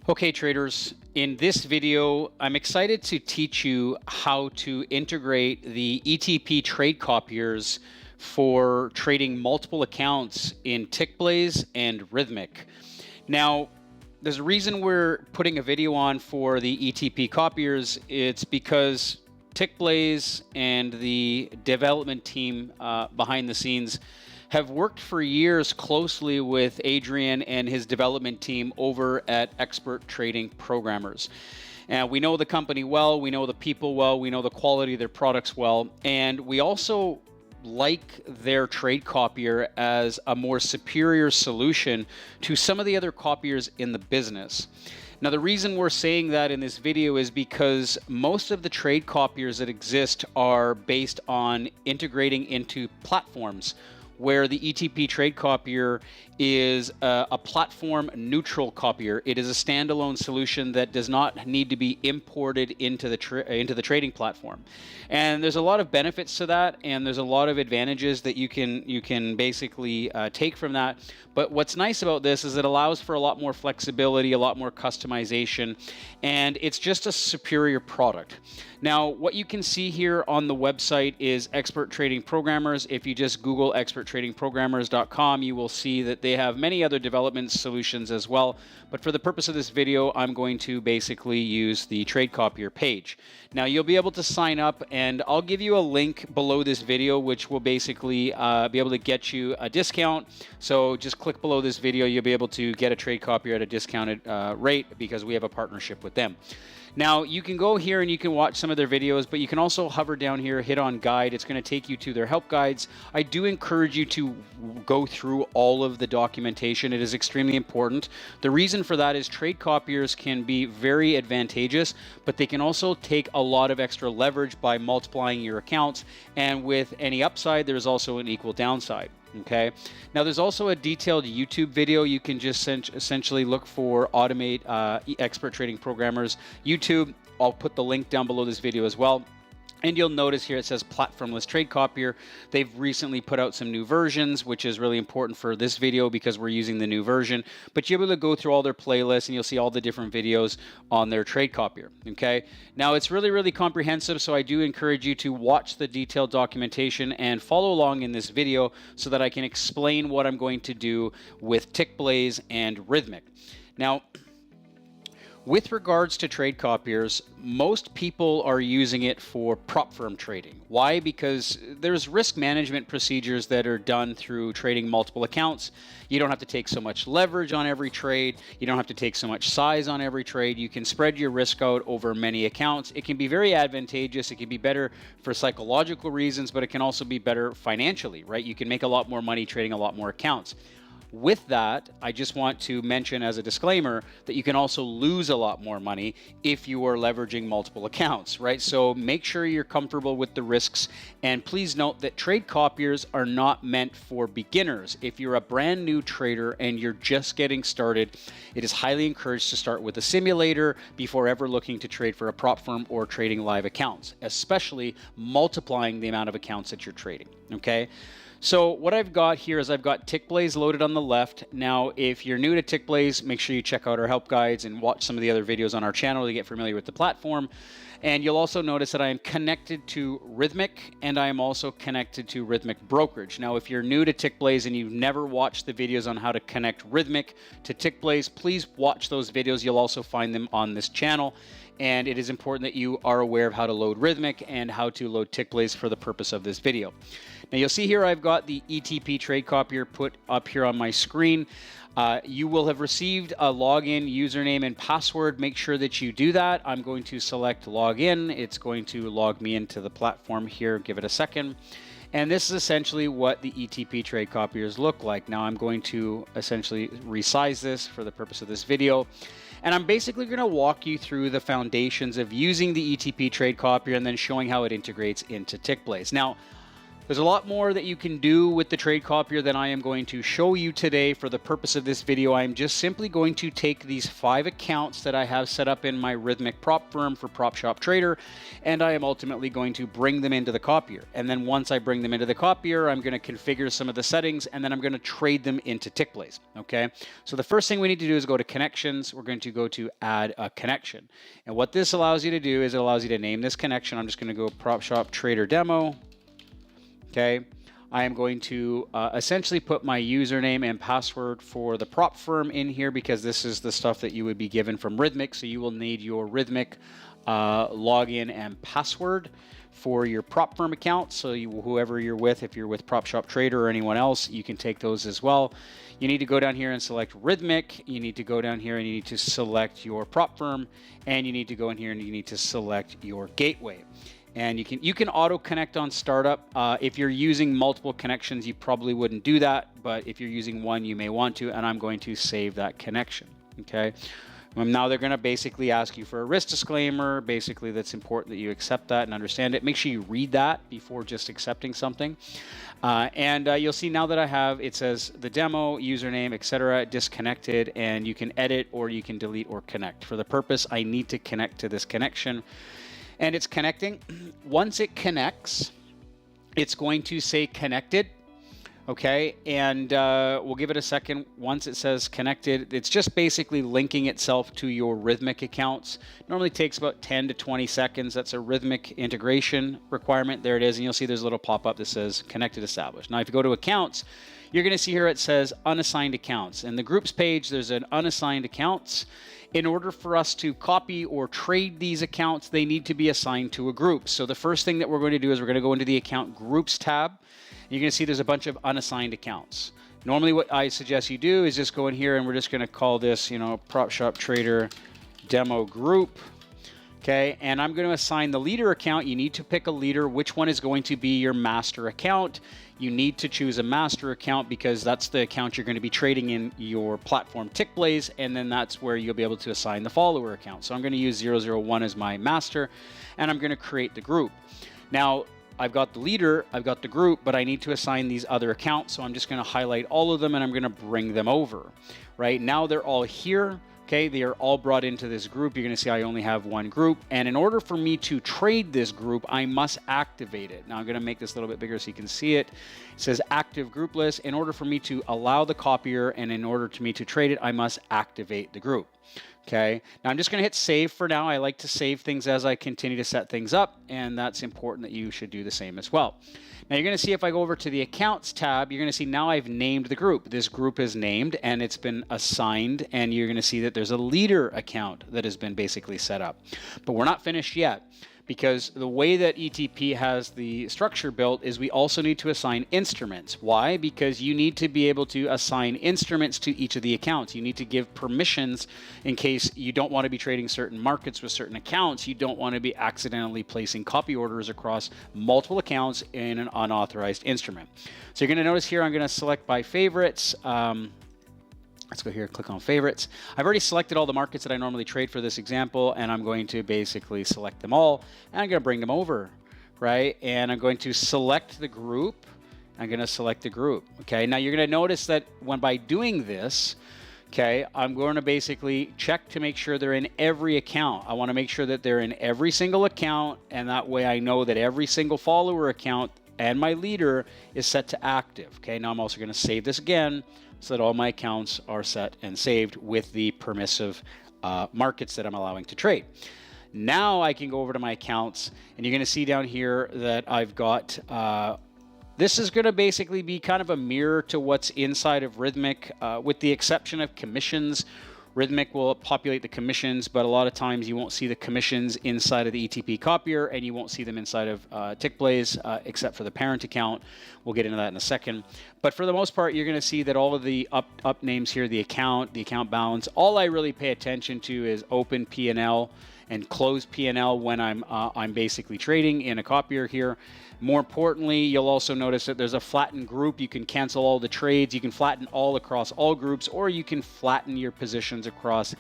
Okay, traders, in this video, I'm excited to teach you how to integrate the ETP TradeCopiers for trading multiple accounts in Tickblaze and Rhythmic. Now, there's a reason we're putting a video on for the ETP copiers. It's because Tickblaze and the development team behind the scenes have worked for years closely with Adrian and his development team over at Expert Trading Programmers. And we know the company well, we know the people well, we know the quality of their products well, and we also like their trade copier as a more superior solution to some of the other copiers in the business. Now, the reason we're saying that in this video is because most of the trade copiers that exist are based on integrating into platforms, where the ETP TradeCopier is a platform neutral copier. It is a standalone solution that does not need to be imported into the trading platform. And there's a lot of benefits to that, and there's a lot of advantages that you can basically take from that. But what's nice about this is it allows for a lot more flexibility, a lot more customization, and it's just a superior product. Now, what you can see here on the website is Expert Trading Programmers. If you just Google experttradingprogrammers.com, you will see that they have many other development solutions as well. But for the purpose of this video, I'm going to basically use the TradeCopier page. Now, you'll be able to sign up, and I'll give you a link below this video, which will basically be able to get you a discount. So just click below this video. You'll be able to get a TradeCopier at a discounted rate because we have a partnership with them. Now, you can go here and you can watch some of their videos, but you can also hover down here, hit on guide. It's going to take you to their help guides. I do encourage you to go through all of the documentation. It is extremely important. The reason for that is trade copiers can be very advantageous, but they can also take a lot of extra leverage by multiplying your accounts. And with any upside, there's also an equal downside. Okay. Now, there's also a detailed YouTube video. You can just essentially look for Automate Expert Trading Programmers YouTube. I'll put the link down below this video as well. And you'll notice here it says Platformless Trade Copier. They've recently put out some new versions, which is really important for this video because we're using the new version. But you're able to go through all their playlists and you'll see all the different videos on their trade copier. Okay. Now, it's really, really comprehensive, so I do encourage you to watch the detailed documentation and follow along in this video so that I can explain what I'm going to do with Tickblaze and Rhythmic. Now, with regards to trade copiers, most people are using it for prop firm trading. Why? Because there's risk management procedures that are done through trading multiple accounts. You don't have to take so much leverage on every trade. You don't have to take so much size on every trade. You can spread your risk out over many accounts. It can be very advantageous. It can be better for psychological reasons, but it can also be better financially, right? You can make a lot more money trading a lot more accounts. With that, I just want to mention as a disclaimer that you can also lose a lot more money if you are leveraging multiple accounts, right? So make sure you're comfortable with the risks. And please note that trade copiers are not meant for beginners. If you're a brand new trader and you're just getting started, it is highly encouraged to start with a simulator before ever looking to trade for a prop firm or trading live accounts, especially multiplying the amount of accounts that you're trading, okay? So what I've got here is I've got Tickblaze loaded on the left. Now, if you're new to Tickblaze, make sure you check out our help guides and watch some of the other videos on our channel to get familiar with the platform. And you'll also notice that I am connected to Rhythmic, and I am also connected to Rhythmic Brokerage. Now, if you're new to Tickblaze and you've never watched the videos on how to connect Rhythmic to Tickblaze, please watch those videos. You'll also find them on this channel. And it is important that you are aware of how to load Rhythmic and how to load Tickblaze for the purpose of this video. Now, you'll see here I've got the ETP TradeCopier put up here on my screen. You will have received a login, username, and password. Make sure that you do that. I'm going to select login. It's going to log me into the platform here. Give it a second. And this is essentially what the ETP TradeCopiers look like. Now, I'm going to essentially resize this for the purpose of this video. And I'm basically going to walk you through the foundations of using the ETP TradeCopier and then showing how it integrates into Tickblaze. Now, There's a lot more that you can do with the TradeCopier than I am going to show you today. For the purpose of this video, I'm just simply going to take these 5 accounts that I have set up in my Rithmic prop firm for Prop Shop Trader, and I am ultimately going to bring them into the copier. And then once I bring them into the copier, I'm going to configure some of the settings, and then I'm going to trade them into Tickblaze. Okay, so the first thing we need to do is go to connections. We're going to go to add a connection. And what this allows you to do is it allows you to name this connection. I'm just going to go Prop Shop Trader Demo. Okay, I am going to essentially put my username and password for the prop firm in here, because this is the stuff that you would be given from Rithmic. So you will need your Rithmic login and password for your prop firm account. So whoever you're with, if you're with Prop Shop Trader or anyone else, you can take those as well. You need to go down here and select Rithmic. You need to go down here and you need to select your prop firm, and you need to go in here and you need to select your gateway. And you can auto connect on startup. If you're using multiple connections, you probably wouldn't do that, but if you're using one, you may want to, and I'm going to save that connection. Okay. Now they're going to basically ask you for a risk disclaimer. Basically, that's important that you accept that and understand it. Make sure you read that before just accepting something. You'll see now that I have, it says the demo, username, etc., disconnected, and you can edit or you can delete or connect. For the purpose, I need to connect to this connection. And it's connecting. Once it connects, it's going to say connected. Okay, and we'll give it a second. Once it says connected, it's just basically linking itself to your Rithmic accounts. Normally takes about 10 to 20 seconds. That's a Rithmic integration requirement. There it is, and you'll see there's a little pop-up that says connected established. Now, if you go to accounts, you're going to see here it says unassigned accounts. In the groups page, there's an unassigned accounts. In order for us to copy or trade these accounts, they need to be assigned to a group. So the first thing that we're going to do is we're going to go into the account groups tab. You're going to see there's a bunch of unassigned accounts. Normally what I suggest you do is just go in here and we're just going to call this, Prop Shop Trader Demo Group. Okay, and I'm going to assign the leader account. You need to pick a leader. Which one is going to be your master account? You need to choose a master account because that's the account you're going to be trading in your platform Tickblaze, and then that's where you'll be able to assign the follower account. So I'm going to use 001 as my master, and I'm going to create the group. Now, I've got the leader, I've got the group, but I need to assign these other accounts. So I'm just going to highlight all of them and I'm going to bring them over. Right now they're all here. Okay, they are all brought into this group. You're going to see I only have one group. And in order for me to trade this group, I must activate it. Now I'm going to make this a little bit bigger so you can see it. It says active group list. In order for me to allow the copier and in order for me to trade it, I must activate the group. Okay, now I'm just going to hit save for now. I like to save things as I continue to set things up, and that's important that you should do the same as well. Now you're going to see if I go over to the accounts tab, you're going to see now I've named the group. This group is named and it's been assigned, and you're going to see that there's a leader account that has been basically set up. But we're not finished yet, because the way that ETP has the structure built is we also need to assign instruments. Why? Because you need to be able to assign instruments to each of the accounts. You need to give permissions in case you don't want to be trading certain markets with certain accounts. You don't want to be accidentally placing copy orders across multiple accounts in an unauthorized instrument. So you're going to notice here I'm going to select by favorites. Let's go here, click on favorites. I've already selected all the markets that I normally trade for this example, and I'm going to basically select them all, and I'm going to bring them over, right? And I'm going to select the group. I'm going to select the group, okay? Now you're going to notice that by doing this, okay, I'm going to basically check to make sure they're in every account. I want to make sure that they're in every single account, and that way I know that every single follower account and my leader is set to active, okay? Now I'm also going to save this again, so that all my accounts are set and saved with the permissive markets that I'm allowing to trade. Now I can go over to my accounts, and you're going to see down here that I've got, this is going to basically be kind of a mirror to what's inside of Rithmic, with the exception of commissions. Rithmic will populate the commissions, but a lot of times you won't see the commissions inside of the ETP copier, and you won't see them inside of Tickblaze, except for the parent account. We'll get into that in a second. But for the most part, you're going to see that all of the up names here, the account balance, all I really pay attention to is open P&L and close P&L when I'm basically trading in a copier here. More importantly, you'll also notice that there's a flattened group. You can cancel all the trades. You can flatten all across all groups, or you can flatten your positions across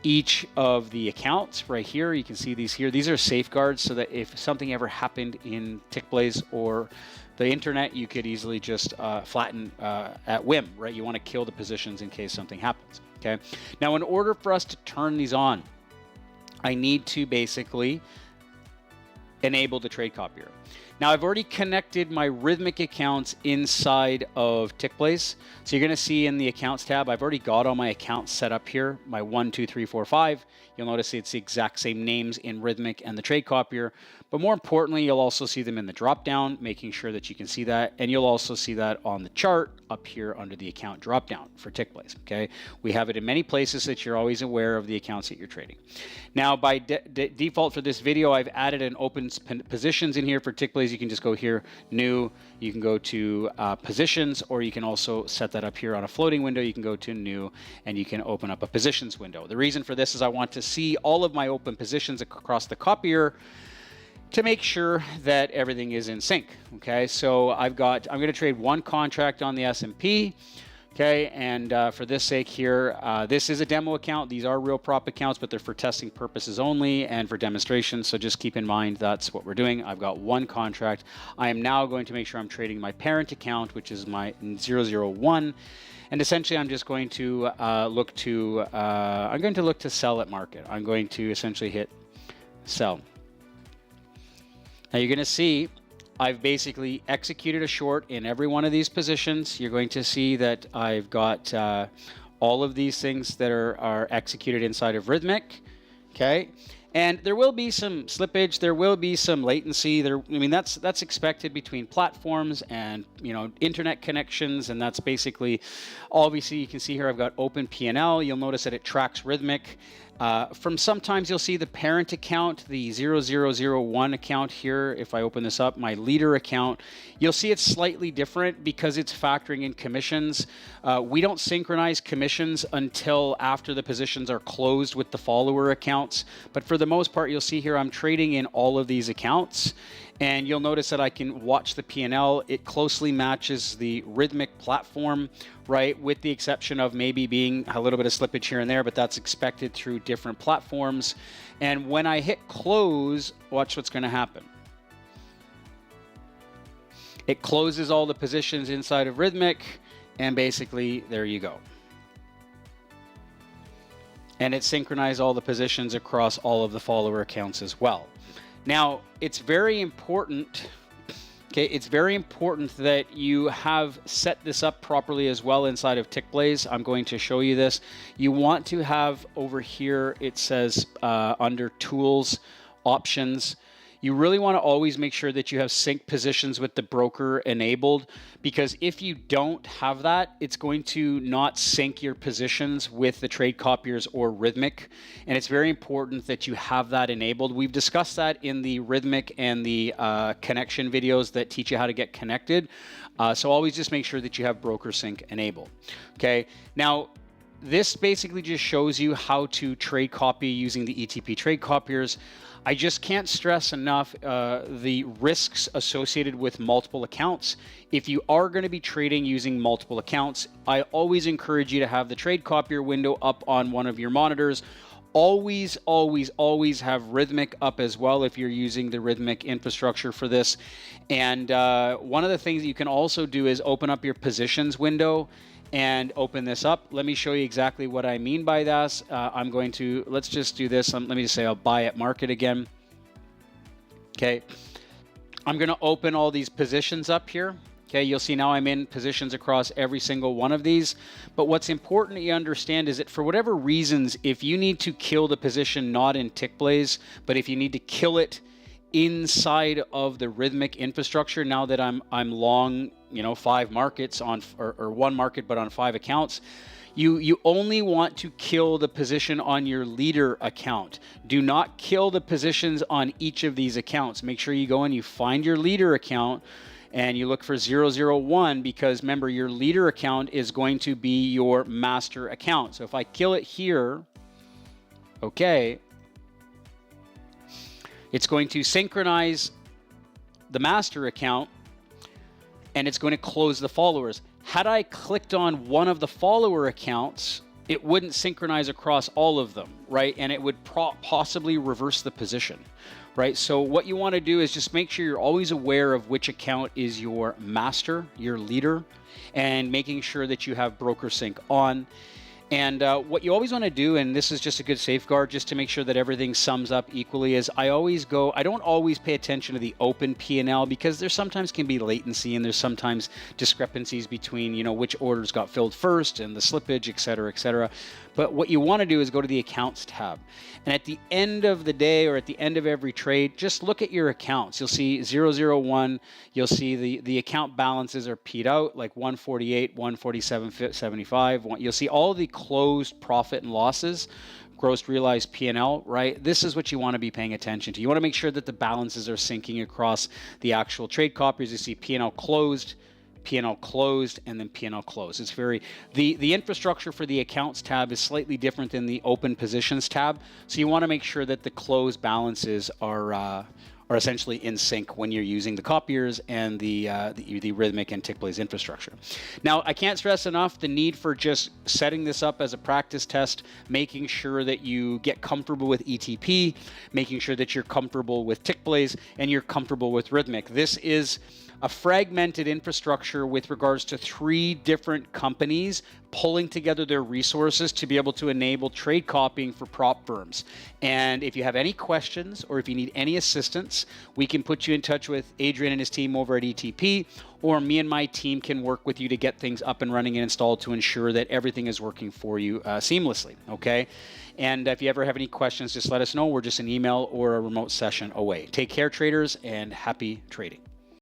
each of the accounts right here. You can see these here. These are safeguards so that if something ever happened in Tickblaze or the internet, you could easily just flatten at whim, right? You want to kill the positions in case something happens, okay? Now, in order for us to turn these on, I need to basically enable the TradeCopier. Now, I've already connected my Rhythmic accounts inside of Tickblaze. So you're going to see in the Accounts tab, I've already got all my accounts set up here, my 1, 2, 3, 4, 5. You'll notice it's the exact same names in Rhythmic and the TradeCopier. But more importantly, you'll also see them in the drop-down, making sure that you can see that. And you'll also see that on the chart up here under the account drop-down for Tickblaze, okay? We have it in many places that you're always aware of the accounts that you're trading. Now, by default for this video, I've added an open positions in here for Tickblaze. You can just go here, new, you can go to positions, or you can also set that up here on a floating window. You can go to new, and you can open up a positions window. The reason for this is I want to see all of my open positions across the copier to make sure that everything is in sync, okay? So I'm gonna trade one contract on the S&P, okay? And for this sake here, this is a demo account. These are real prop accounts, but they're for testing purposes only and for demonstration. So just keep in mind that's what we're doing. I've got one contract. I am now going to make sure I'm trading my parent account, which is my 001. And essentially, I'm just going to look to sell at market. I'm going to essentially hit sell. Now you're going to see I've basically executed a short in every one of these positions. You're going to see that I've got all of these things that are executed inside of Rhythmic, okay? And there will be some slippage, there will be some latency. I mean, that's expected between platforms and, you know, internet connections, and that's basically, obviously you can see here I've got open P&L. You'll notice that it tracks Rhythmic. From sometimes you'll see the parent account, the 0001 account here. If I open this up, my leader account, you'll see it's slightly different because it's factoring in commissions. We don't synchronize commissions until after the positions are closed with the follower accounts. But for the most part, you'll see here I'm trading in all of these accounts. And you'll notice that I can watch the P&L. It closely matches the Rhythmic platform, right? With the exception of maybe being a little bit of slippage here and there, but that's expected through different platforms. And when I hit close, watch what's going to happen. It closes all the positions inside of Rhythmic, and basically there you go. And it synchronized all the positions across all of the follower accounts as well. Now, it's very important, okay, it's very important that you have set this up properly as well inside of Tickblaze. I'm going to show you this. You want to have over here, it says under Tools, Options, you really want to always make sure that you have sync positions with the broker enabled, because if you don't have that, it's going to not sync your positions with the TradeCopiers or Rhythmic. And it's very important that you have that enabled. We've discussed that in the Rhythmic and the connection videos that teach you how to get connected. So always just make sure that you have broker sync enabled. Okay. Now, this basically just shows you how to trade copy using the ETP TradeCopiers. I just can't stress enough the risks associated with multiple accounts. If you are going to be trading using multiple accounts, I always encourage you to have the TradeCopier window up on one of your monitors. Always, always, always have Rhythmic up as well if you're using the Rhythmic infrastructure for this. And one of the things you can also do is open up your positions window and open this up. Let me show you exactly what I mean by that. I'm going to, let's just do this. Let me just say I'll buy at market again. Okay. I'm going to open all these positions up here. Okay. You'll see now I'm in positions across every single one of these. But what's important that you understand is that for whatever reasons, if you need to kill the position, not in Tickblaze, but if you need to kill it inside of the Rhythmic infrastructure, now that I'm long, you know, 5 markets on, or 1 market, but on 5 accounts, you only want to kill the position on your leader account. Do not kill the positions on each of these accounts. Make sure you go and you find your leader account and you look for 001, because remember, your leader account is going to be your master account. So if I kill it here, okay, it's going to synchronize the master account and it's going to close the followers. Had I clicked on one of the follower accounts, it wouldn't synchronize across all of them, right? And it would possibly reverse the position, right? So what you want to do is just make sure you're always aware of which account is your master, your leader, and making sure that you have broker sync on. And what you always want to do, and this is just a good safeguard just to make sure that everything sums up equally, is I don't always pay attention to the open P&L because there sometimes can be latency and there's sometimes discrepancies between, which orders got filled first and the slippage, et cetera, et cetera. But what you want to do is go to the accounts tab. And at the end of the day or at the end of every trade, just look at your accounts. You'll see 001. You'll see the account balances are P'd out, like 148, 147.75. You'll see all the closed profit and losses, gross realized P&L, right? This is what you want to be paying attention to. You want to make sure that the balances are syncing across the actual trade copiers. You see P&L closed, and then P&L closed. It's the infrastructure for the accounts tab is slightly different than the open positions tab. So you want to make sure that the closed balances are essentially in sync when you're using the copiers and the Rhythmic and Tickblaze infrastructure. Now, I can't stress enough the need for just setting this up as a practice test, making sure that you get comfortable with ETP, making sure that you're comfortable with Tickblaze, and you're comfortable with Rhythmic. This is a fragmented infrastructure with regards to 3 different companies pulling together their resources to be able to enable trade copying for prop firms. And if you have any questions or if you need any assistance, we can put you in touch with Adrian and his team over at ETP, or me and my team can work with you to get things up and running and installed to ensure that everything is working for you seamlessly, okay? And if you ever have any questions, just let us know. We're just an email or a remote session away. Take care, traders, and happy trading.